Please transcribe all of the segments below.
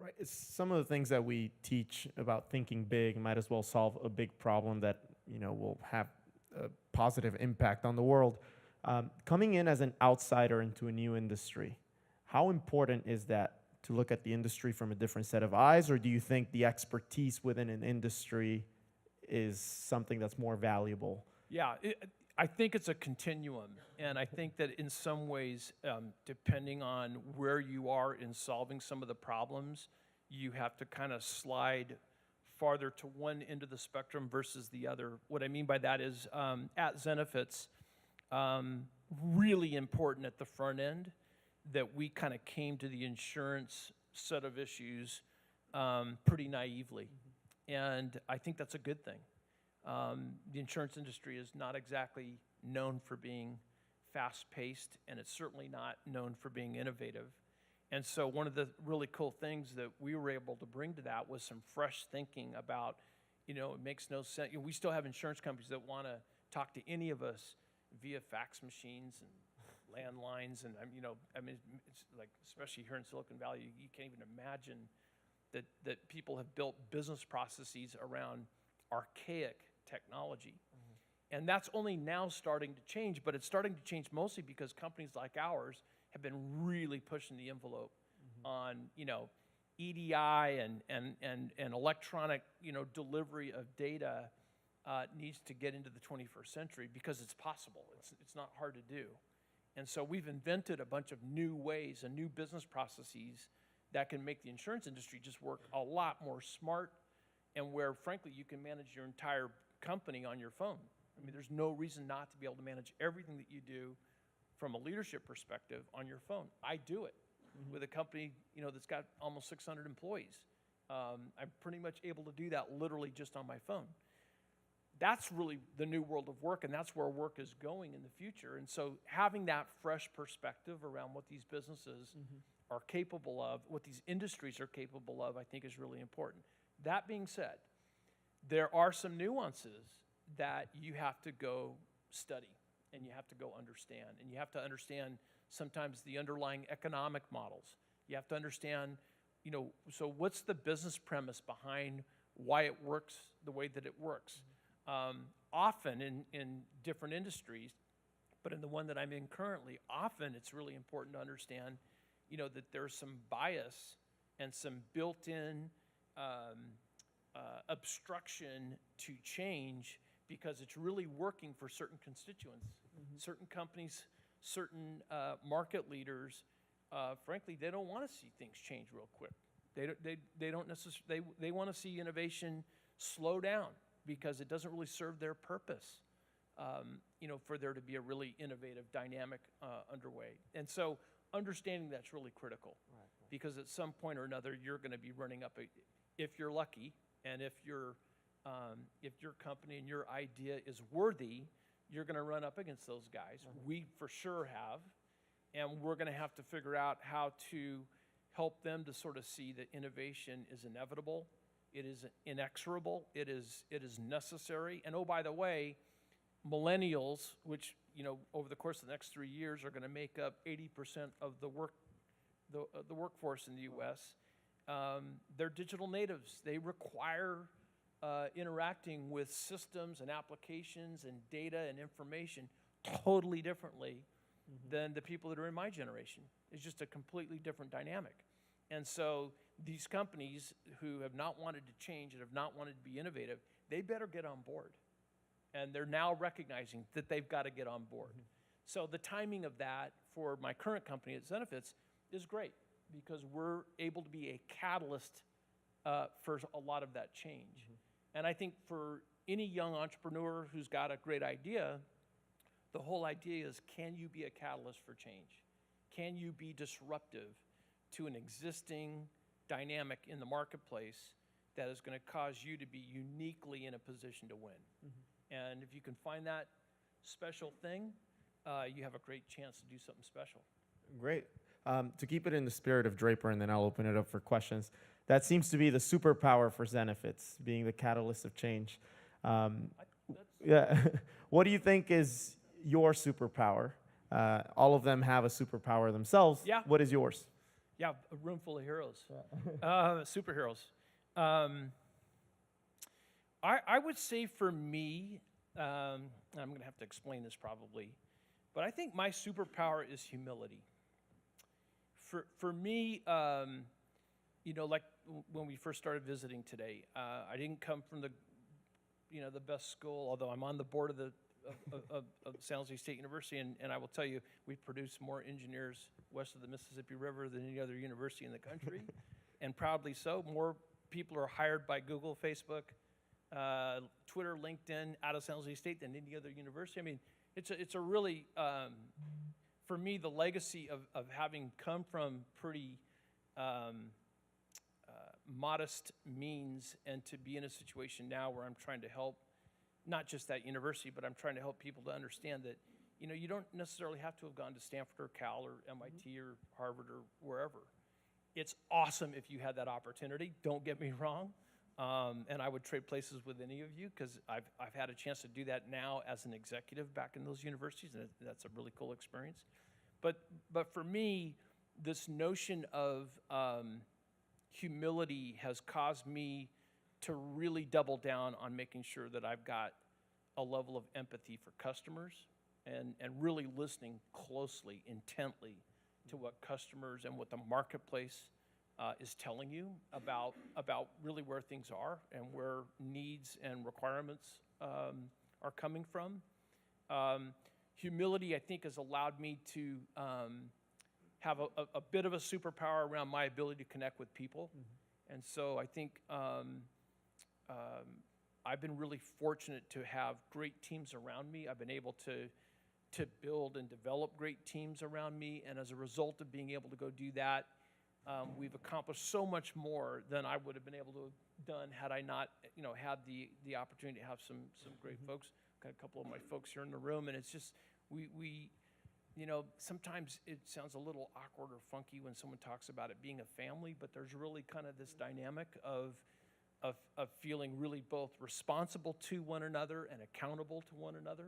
Right. It's some of the things that we teach about thinking big might as well solve a big problem that will have a positive impact on the world. Coming in as an outsider into a new industry, how important is that to look at the industry from a different set of eyes, or do you think the expertise within an industry is something that's more valuable? Yeah, I think it's a continuum, and I think that in some ways, depending on where you are in solving some of the problems, you have to kind of slide farther to one end of the spectrum versus the other. What I mean by that is, at Zenefits, really important at the front end that we kind of came to the insurance set of issues pretty naively, and I think that's a good thing. The insurance industry is not exactly known for being fast-paced, and it's certainly not known for being innovative. And so one of the really cool things that we were able to bring to that was some fresh thinking about, it makes no sense. We still have insurance companies that want to talk to any of us via fax machines and landlines, and it's like, especially here in Silicon Valley, you can't even imagine that people have built business processes around archaic technology. And that's only now starting to change, but it's starting to change mostly because companies like ours have been really pushing the envelope on, EDI and electronic, delivery of data needs to get into the 21st century because it's possible. It's not hard to do. And so we've invented a bunch of new ways and new business processes that can make the insurance industry just work a lot more smart, and where, frankly, you can manage your entire company on your phone. I mean, there's no reason not to be able to manage everything that you do from a leadership perspective on your phone. I do it with a company, that's got almost 600 employees. I'm pretty much able to do that literally just on my phone. That's really the new world of work, and that's where work is going in the future. And so having that fresh perspective around what these businesses are capable of, what these industries are capable of, I think is really important. That being said, there are some nuances that you have to go study and you have to go understand. And you have to understand sometimes the underlying economic models. You have to understand, so what's the business premise behind why it works the way that it works? Often in different industries, but in the one that I'm in currently, often it's really important to understand, that there's some bias and some built-in obstruction to change because it's really working for certain constituents, certain companies, certain market leaders. Frankly, they don't want to see things change real quick. They don't necessarily. They want to see innovation slow down because it doesn't really serve their purpose. For there to be a really innovative dynamic underway, and so understanding that's really critical, because at some point or another you're going to be running up if you're lucky, and if your company and your idea is worthy, you're going to run up against those guys. We for sure have, and we're going to have to figure out how to help them to sort of see that innovation is inevitable, it is inexorable, it is necessary. And oh, by the way, millennials, which over the course of the next 3 years are going to make up 80% of the workforce in the U.S., they're digital natives. They require interacting with systems and applications and data and information totally differently than the people that are in my generation. It's just a completely different dynamic. And so these companies who have not wanted to change and have not wanted to be innovative, they better get on board. And they're now recognizing that they've got to get on board. So the timing of that for my current company at Zenefits is great, because we're able to be a catalyst for a lot of that change. And I think for any young entrepreneur who's got a great idea, the whole idea is, can you be a catalyst for change? Can you be disruptive to an existing dynamic in the marketplace that is going to cause you to be uniquely in a position to win? And if you can find that special thing, you have a great chance to do something special. Great. To keep it in the spirit of Draper, and then I'll open it up for questions, that seems to be the superpower for Zenefits, being the catalyst of change. Yeah. What do you think is your superpower? All of them have a superpower themselves. Yeah. What is yours? Yeah, a room full of heroes, superheroes. I would say for me, I'm going to have to explain this probably, but I think my superpower is humility. For me, like when we first started visiting today, I didn't come from the best school, although I'm on the board of the of San Jose State University, and I will tell you, we've produced more engineers west of the Mississippi River than any other university in the country, and proudly so. More people are hired by Google, Facebook, Twitter, LinkedIn out of San Jose State than any other university. I mean, it's a really, for me, the legacy of having come from pretty modest means and to be in a situation now where I'm trying to help not just that university, but I'm trying to help people to understand that, you don't necessarily have to have gone to Stanford or Cal or MIT or Harvard or wherever. It's awesome if you had that opportunity, don't get me wrong. And I would trade places with any of you because I've had a chance to do that now as an executive back in those universities, and that's a really cool experience. But for me, this notion of humility has caused me to really double down on making sure that I've got a level of empathy for customers and really listening closely, intently to what customers and what the marketplace is telling you about really where things are and where needs and requirements are coming from. Humility, I think, has allowed me to have a bit of a superpower around my ability to connect with people. And so I think I've been really fortunate to have great teams around me. I've been able to build and develop great teams around me, and as a result of being able to go do that, we've accomplished so much more than I would have been able to have done had I not, had the opportunity to have some great folks. Got a couple of my folks here in the room, and it's just we sometimes it sounds a little awkward or funky when someone talks about it being a family, but there's really kind of this dynamic of feeling really both responsible to one another and accountable to one another,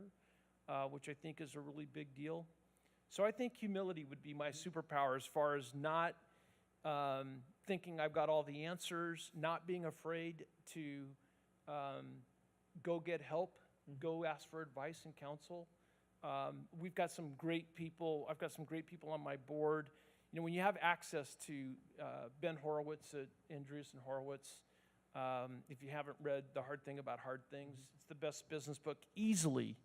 which I think is a really big deal. So I think humility would be my superpower as far as not thinking I've got all the answers, not being afraid to go get help, go ask for advice and counsel. We've got some great people. I've got some great people on my board. When you have access to Ben Horowitz at Andreessen Horowitz, if you haven't read The Hard Thing About Hard Things, it's the best business book easily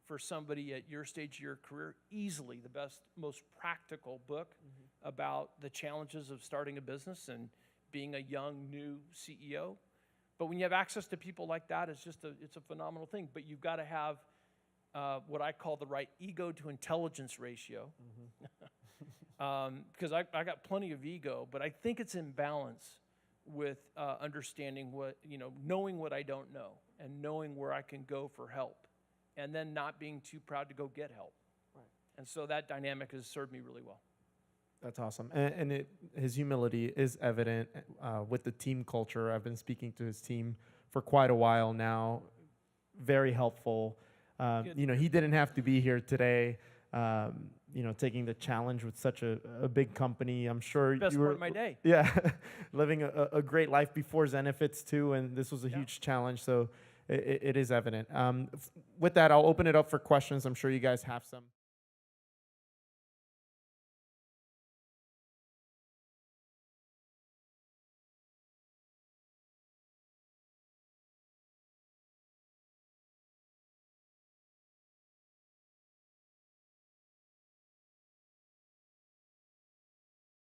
for somebody at your stage of your career, easily the best, most practical book about the challenges of starting a business and being a young, new CEO. But when you have access to people like that, it's a phenomenal thing. But you've got to have what I call the right ego to intelligence ratio. Because I got plenty of ego, but I think it's in balance with understanding knowing what I don't know and knowing where I can go for help, and then not being too proud to go get help. Right. And so that dynamic has served me really well. That's awesome. And his humility is evident with the team culture. I've been speaking to his team for quite a while now. Very helpful. He didn't have to be here today, taking the challenge with such a big company. I'm sure Best you were, part of my day. Yeah, living a great life before Zenefits too, and this was a huge challenge. So it is evident. With that, I'll open it up for questions. I'm sure you guys have some.